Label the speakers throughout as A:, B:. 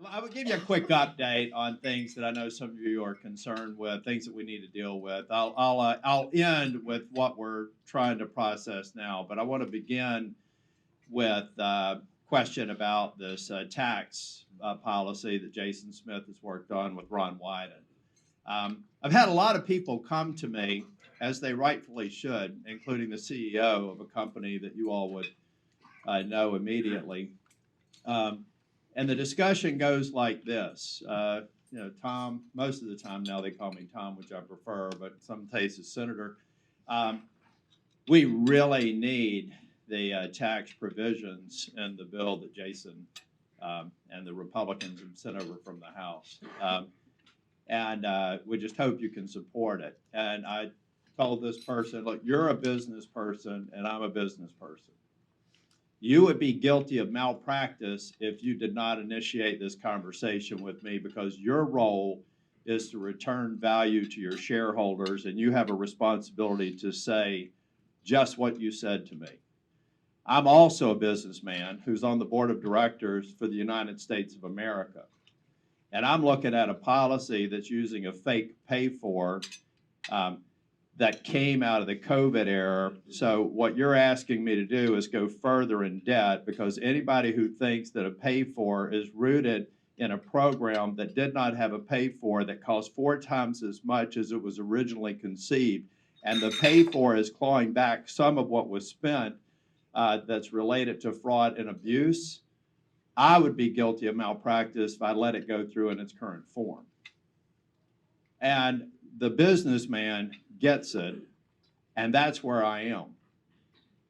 A: I will give you a quick update on things that I know some of you are concerned with, things that we need to deal with. I'll end with what we're trying to process now, but I want to begin with a question about this tax policy that Jason Smith has worked on with Ron Wyden. I've had a lot of people come to me, as they rightfully should, including the CEO of a company that you all would know immediately. And the discussion goes like this. Tom, most of the time now they call me Tom, which I prefer, but in some cases, Senator. We really need the tax provisions in the bill that Jason and the Republicans have sent over from the House. And we just hope you can support it. And I told this person, look, you're a business person and I'm a business person. You would be guilty of malpractice if you did not initiate this conversation with me, because your role is to return value to your shareholders, and you have a responsibility to say just what you said to me. I'm also a businessman who's on the board of directors for the United States of America. And I'm looking at a policy that's using a fake pay-for that came out of the COVID era. So what you're asking me to do is go further in debt, because anybody who thinks that a pay-for is rooted in a program that did not have a pay-for that cost 4 times as much as it was originally conceived, and the pay-for is clawing back some of what was spent that's related to fraud and abuse, I would be guilty of malpractice if I let it go through in its current form. And the businessman gets it, and that's where I am.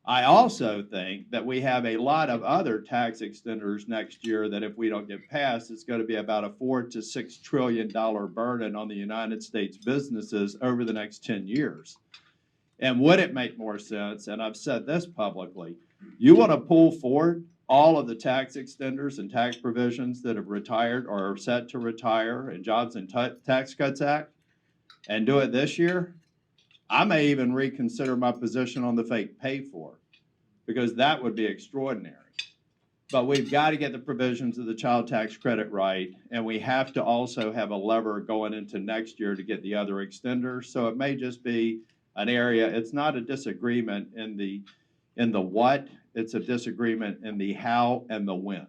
A: I also think that we have a lot of other tax extenders next year that if we don't get passed, it's going to be about a $4 to $6 trillion burden on the United States businesses over the next 10 years. And would it make more sense, and I've said this publicly, you want to pull forward all of the tax extenders and tax provisions that have retired or are set to retire in Jobs and Tax Cuts Act and do it this year? I may even reconsider my position on the fake pay-for, because that would be extraordinary. But we've got to get the provisions of the child tax credit right, and we have to also have a lever going into next year to get the other extenders. So it may just be an area. It's not a disagreement in the what, it's a disagreement in the how and the when.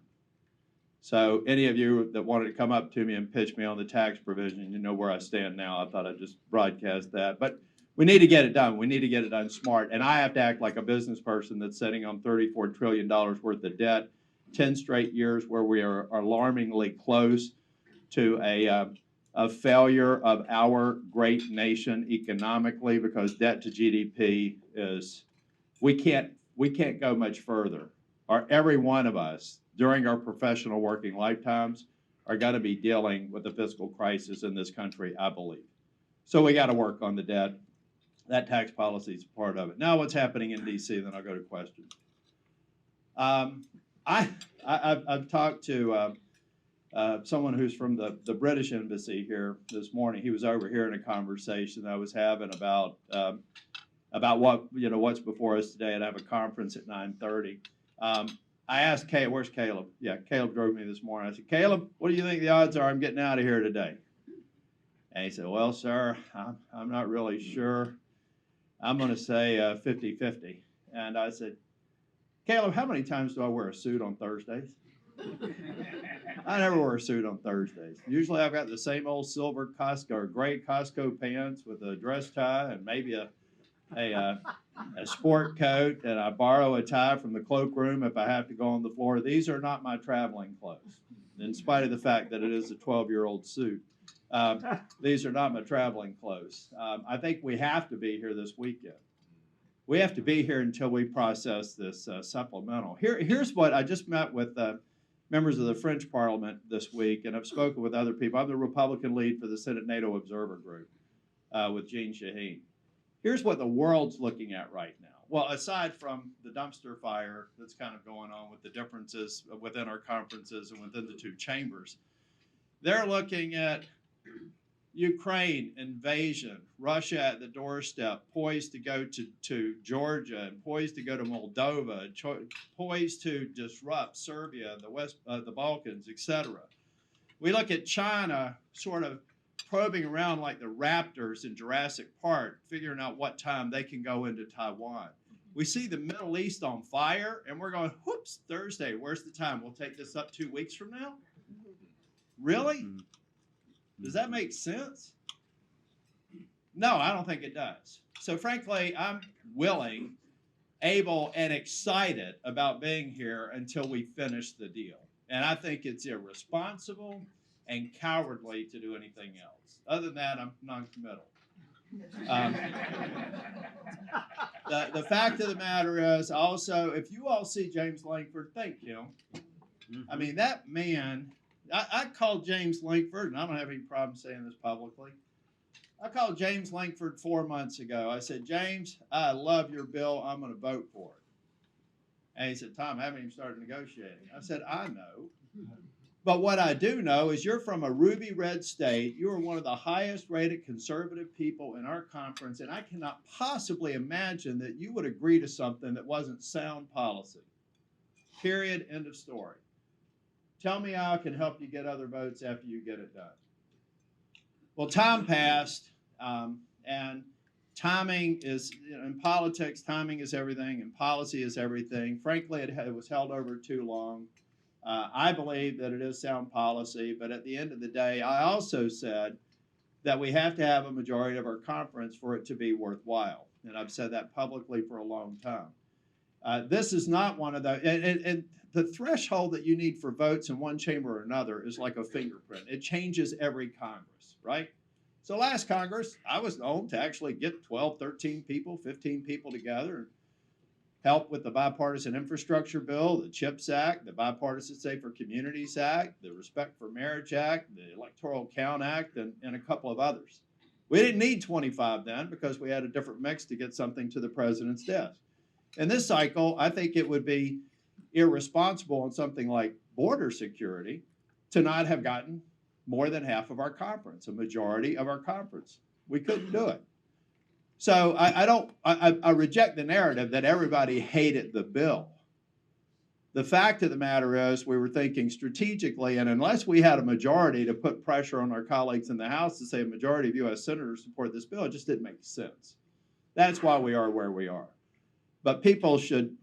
A: So any of you that wanted to come up to me and pitch me on the tax provision, you know where I stand now. I thought I'd just broadcast that. But we need to get it done. We need to get it done smart. And I have to act like a business person that's sitting on $34 trillion worth of debt, 10 straight years where we are alarmingly close to a failure of our great nation economically, because debt to GDP is, we can't go much further. Or every one of us during our professional working lifetimes are going to be dealing with the fiscal crisis in this country, I believe. So we got to work on the debt. That tax policy is part of it. Now what's happening in D.C., then I'll go to questions. I've talked to someone who's from the British Embassy here this morning. He was over here in a conversation I was having about what, what's before us today, and I have a conference at 9:30. I asked Caleb, where's Caleb? Yeah, Caleb drove me this morning. I said, Caleb, what do you think the odds are I'm getting out of here today? And he said, well, sir, I'm not really sure. I'm going to say 50-50. And I said, Caleb, how many times do I wear a suit on Thursdays? I never wear a suit on Thursdays. Usually I've got the same old silver Costco or gray Costco pants with a dress tie and maybe a sport coat, and I borrow a tie from the cloakroom if I have to go on the floor. These are not my traveling clothes, in spite of the fact that it is a 12-year-old suit. These are not my traveling clothes. I think we have to be here this weekend. We have to be here until we process this supplemental. Here's what I just met with members of the French Parliament this week, and I've spoken with other people. I'm the Republican lead for the Senate NATO Observer Group with Jean Shaheen. Here's what the world's looking at right now. Well, aside from the dumpster fire that's kind of going on with the differences within our conferences and within the two chambers, they're looking at Ukraine invasion, Russia at the doorstep, poised to go to Georgia, and poised to go to Moldova, poised to disrupt Serbia, the Balkans, etc. We look at China sort of probing around like the raptors in Jurassic Park, figuring out what time they can go into Taiwan. We see the Middle East on fire, and we're going, whoops, Thursday, where's the time? We'll take this up 2 weeks from now? Really? Does that make sense? No, I don't think it does. So frankly, I'm willing, able, and excited about being here until we finish the deal. And I think it's irresponsible and cowardly to do anything else. Other than that, I'm non-committal. The fact of the matter is also, if you all see James Langford, thank him. I mean, that man, I called James Langford, and I don't have any problem saying this publicly. I called James Langford 4 months ago. I said, James, I love your bill. I'm going to vote for it. And he said, Tom, I haven't even started negotiating. I said, I know. But what I do know is you're from a ruby red state. You are one of the highest rated conservative people in our conference, and I cannot possibly imagine that you would agree to something that wasn't sound policy. Period. End of story. Tell me how I can help you get other votes after you get it done. Well, time passed, and timing is, in politics, timing is everything, and policy is everything. Frankly, it was held over too long. I believe that it is sound policy, but at the end of the day, I also said that we have to have a majority of our conference for it to be worthwhile. And I've said that publicly for a long time. This is not one of those, and the threshold that you need for votes in one chamber or another is like a fingerprint. It changes every Congress, right? So last Congress, I was known to actually get 12, 13 people, 15 people together and help with the Bipartisan Infrastructure Bill, the CHIPS Act, the Bipartisan Safer Communities Act, the Respect for Marriage Act, the Electoral Count Act, and a couple of others. We didn't need 25 then because we had a different mix to get something to the president's desk. In this cycle, I think it would be irresponsible on something like border security to not have gotten more than half of our conference, a majority of our conference. We couldn't do it. So I reject the narrative that everybody hated the bill. The fact of the matter is we were thinking strategically, and unless we had a majority to put pressure on our colleagues in the House to say a majority of U.S. senators support this bill, it just didn't make sense. That's why we are where we are. But people should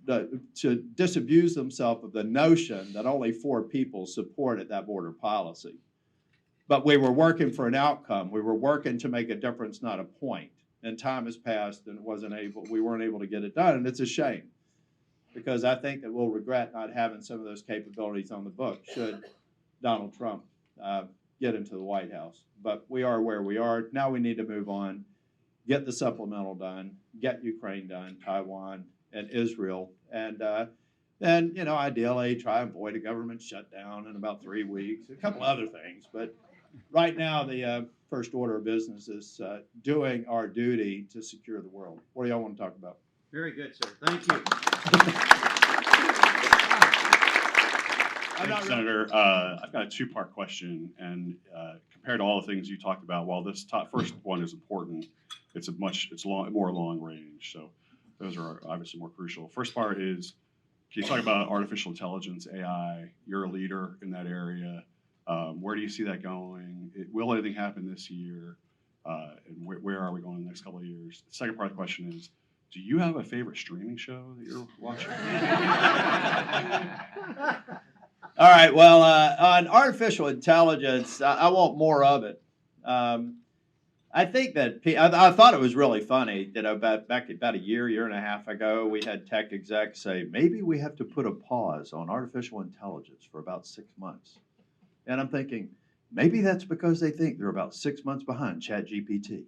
A: disabuse themselves of the notion that only 4 people supported that border policy. But we were working for an outcome. We were working to make a difference, not a point. And time has passed, and we weren't able to get it done, and it's a shame because I think that we'll regret not having some of those capabilities on the book should Donald Trump get into the White House. But we are where we are. Now we need to move on, get the supplemental done, get Ukraine done, Taiwan, and Israel, and then, ideally try and avoid a government shutdown in about 3 weeks, a couple other things. But right now, the first order of business is doing our duty to secure the world. What do y'all want to talk about?
B: Very good, sir. Thank you.
C: Senator, I've got a 2-part question, and compared to all the things you talked about, while this first one is important, it's more long range. So those are obviously more crucial. First part is, can you talk about artificial intelligence, AI? You're a leader in that area. Where do you see that going? Will anything happen this year? And where are we going in the next couple of years? The second part of the question is, do you have a favorite streaming show that you're watching?
A: All right, well, on artificial intelligence, I want more of it. I think that I thought it was really funny, about a year and a half ago, we had tech execs say, maybe we have to put a pause on artificial intelligence for about 6 months. And I'm thinking, maybe that's because they think they're about 6 months behind ChatGPT.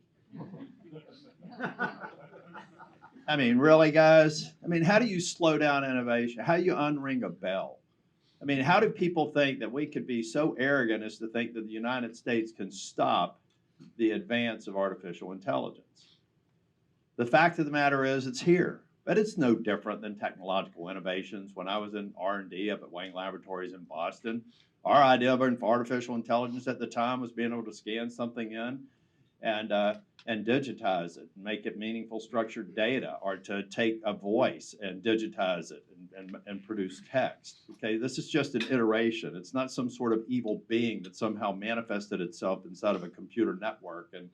A: I mean, really, guys? I mean, how do you slow down innovation? How do you unring a bell? I mean, how do people think that we could be so arrogant as to think that the United States can stop the advance of artificial intelligence? The fact of the matter is it's here, but it's no different than technological innovations. When I was in R&D up at Wayne Laboratories in Boston, our idea of artificial intelligence at the time was being able to scan something in and digitize it and make it meaningful structured data, or to take a voice and digitize it and produce text. Okay, this is just an iteration. It's not some sort of evil being that somehow manifested itself inside of a computer network and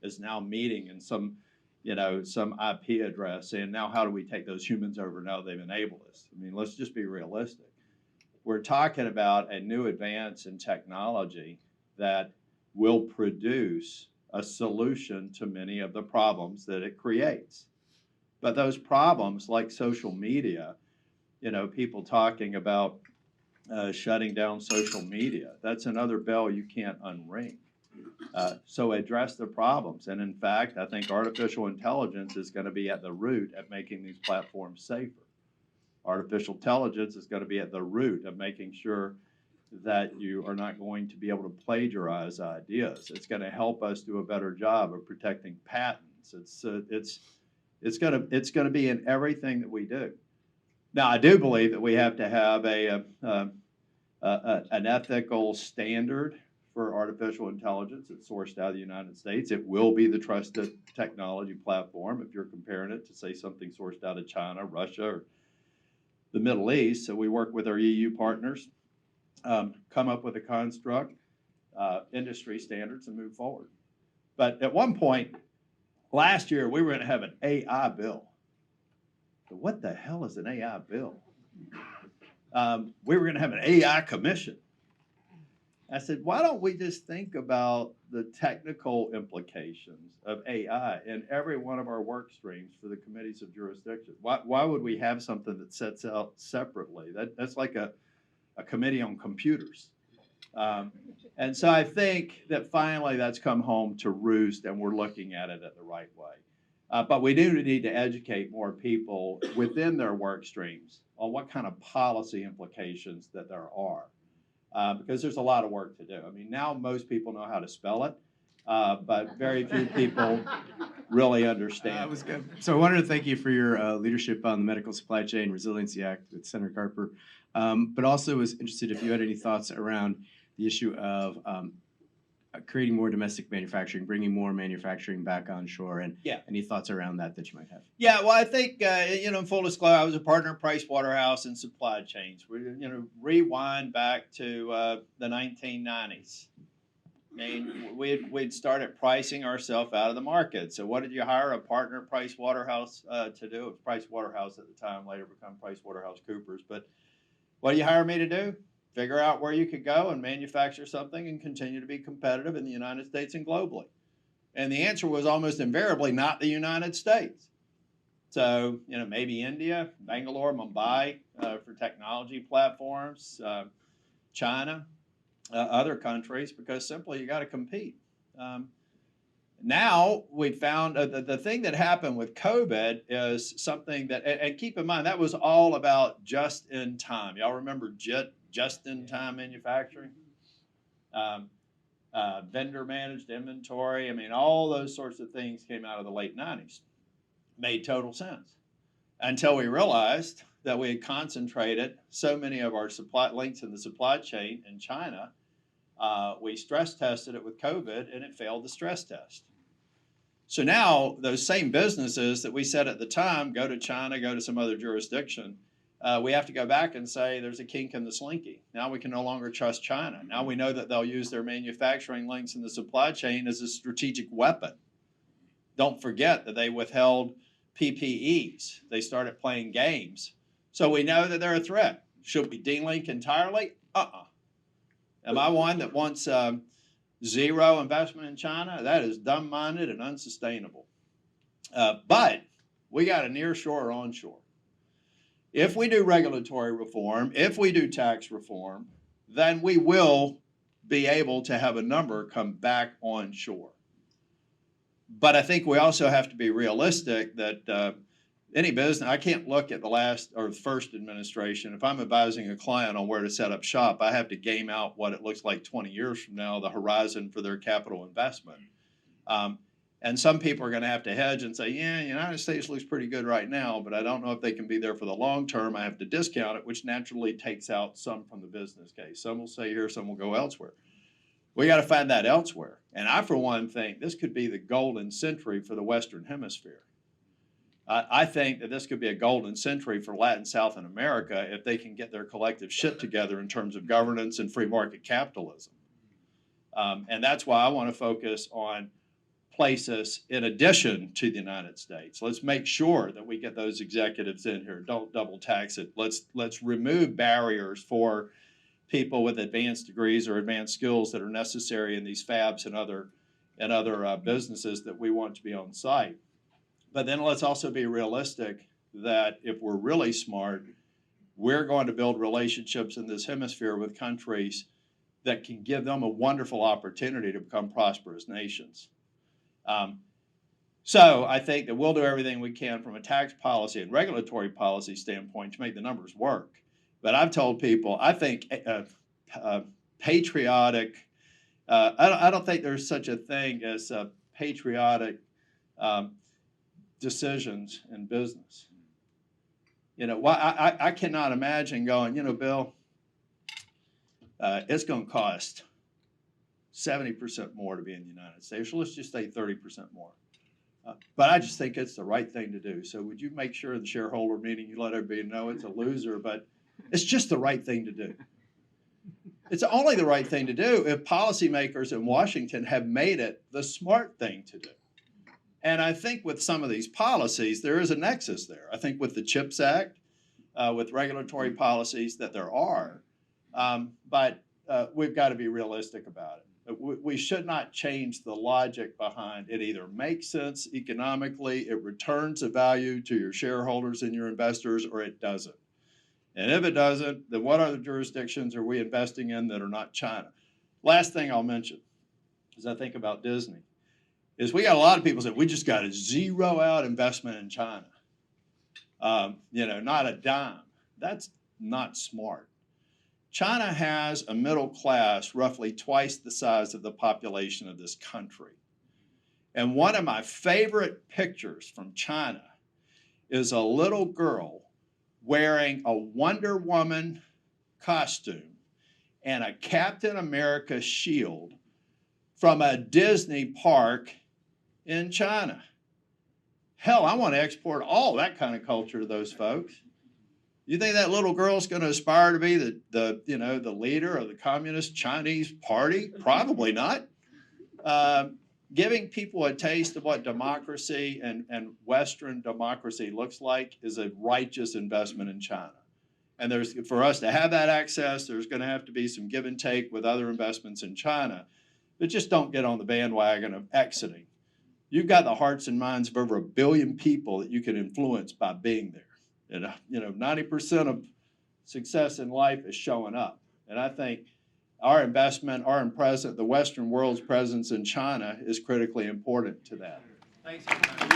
A: is now meeting in some IP address saying, now how do we take those humans over now they've enabled us? I mean, let's just be realistic. We're talking about a new advance in technology that will produce a solution to many of the problems that it creates. But those problems, like social media, people talking about shutting down social media, that's another bell you can't unring. So address the problems. And in fact, I think artificial intelligence is going to be at the root at making these platforms safer. Artificial intelligence is going to be at the root of making sure that you are not going to be able to plagiarize ideas. It's going to help us do a better job of protecting patents. It's going to be in everything that we do. Now, I do believe that we have to have an ethical standard for artificial intelligence. It's sourced out of the United States. It will be the trusted technology platform if you're comparing it to, say, something sourced out of China, Russia, or the Middle East. So we work with our EU partners, come up with a construct, industry standards, and move forward. But at one point last year, we were going to have an AI bill. So what the hell is an AI bill? We were going to have an AI commission. I said, why don't we just think about the technical implications of AI in every one of our work streams for the committees of jurisdiction? Why would we have something that sets out separately? That's like a committee on computers. And so I think that finally that's come home to roost and we're looking at it the right way. But we do need to educate more people within their work streams on what kind of policy implications that there are. Because there's a lot of work to do. I mean, now most people know how to spell it, but very few people really understand.
D: Was good. So I wanted to thank you for your leadership on the Medical Supply Chain Resiliency Act with Senator Carper, but also was interested if you had any thoughts around the issue of creating more domestic manufacturing, bringing more manufacturing back onshore, and any thoughts around that you might have.
A: Yeah, well, I think, in full disclosure, I was a partner of Price Waterhouse in supply chains. We, rewind back to the 1990s. I mean, we'd started pricing ourselves out of the market. So what did you hire a partner at Price Waterhouse to do? It was Price Waterhouse at the time, later become Price Waterhouse Coopers. But what do you hire me to do? Figure out where you could go and manufacture something and continue to be competitive in the United States and globally. And the answer was almost invariably not the United States. So, maybe India, Bangalore, Mumbai for technology platforms, China, other countries, because simply you got to compete. Now we found the thing that happened with COVID is something that, and keep in mind, that was all about just in time. Y'all remember just-in-time manufacturing, vendor managed inventory. I mean, all those sorts of things came out of the late 90s. Made total sense until we realized that we had concentrated so many of our supply links in the supply chain in China. We stress tested it with COVID and it failed the stress test. So now those same businesses that we said at the time, go to China, go to some other jurisdiction, we have to go back and say there's a kink in the slinky. Now we can no longer trust China. Now we know that they'll use their manufacturing links in the supply chain as a strategic weapon. Don't forget that they withheld PPEs. They started playing games. So we know that they're a threat. Should we delink entirely? Am I one that wants zero investment in China? That is dumb-minded and unsustainable. But we got a nearshore or onshore. If we do regulatory reform, if we do tax reform, then we will be able to have a number come back onshore. But I think we also have to be realistic that any business, I can't look at the last or first administration. If I'm advising a client on where to set up shop, I have to game out what it looks like 20 years from now, the horizon for their capital investment. And some people are going to have to hedge and say, yeah, the United States looks pretty good right now, but I don't know if they can be there for the long term. I have to discount it, which naturally takes out some from the business case. Some will stay here, some will go elsewhere. We got to find that elsewhere. And I, for one, think this could be the golden century for the Western Hemisphere. I think that this could be a golden century for Latin South and America if they can get their collective shit together in terms of governance and free market capitalism. And that's why I want to focus on places in addition to the United States. Let's make sure that we get those executives in here. Don't double tax it. Let's remove barriers for people with advanced degrees or advanced skills that are necessary in these fabs and other businesses that we want to be on site. But then let's also be realistic that if we're really smart, we're going to build relationships in this hemisphere with countries that can give them a wonderful opportunity to become prosperous nations. So I think that we'll do everything we can from a tax policy and regulatory policy standpoint to make the numbers work. But I've told people, I think patriotic, I don't think there's such a thing as patriotic decisions in business. You know, I cannot imagine going, you know, Bill, it's going to cost 70% more to be in the United States. So let's just say 30% more. But I just think it's the right thing to do. So would you make sure in the shareholder meeting you let everybody know it's a loser, but it's just the right thing to do. It's only the right thing to do if policymakers in Washington have made it the smart thing to do. And I think with some of these policies, there is a nexus there. I think with the CHIPS Act, with regulatory policies that there are, but we've got to be realistic about it. We should not change the logic behind it. Either makes sense economically, it returns a value to your shareholders and your investors, or it doesn't. And if it doesn't, then what other jurisdictions are we investing in that are not China? Last thing I'll mention, as I think about Disney, is we got a lot of people saying we just got to zero out investment in China. You know, not a dime. That's not smart. China has a middle class roughly twice the size of the population of this country. And one of my favorite pictures from China is a little girl wearing a Wonder Woman costume and a Captain America shield from a Disney park in China. Hell, I want to export all that kind of culture to those folks. You think that little girl's going to aspire to be the leader of the Communist Chinese Party? Probably not. Giving people a taste of what democracy and Western democracy looks like is a righteous investment in China. And for us to have that access, there's going to have to be some give and take with other investments in China. But just don't get on the bandwagon of exiting. You've got the hearts and minds of over 1 billion people that you can influence by being there. And, 90% of success in life is showing up. And I think our investment, the Western world's presence in China is critically important to that.
B: Thanks, everybody.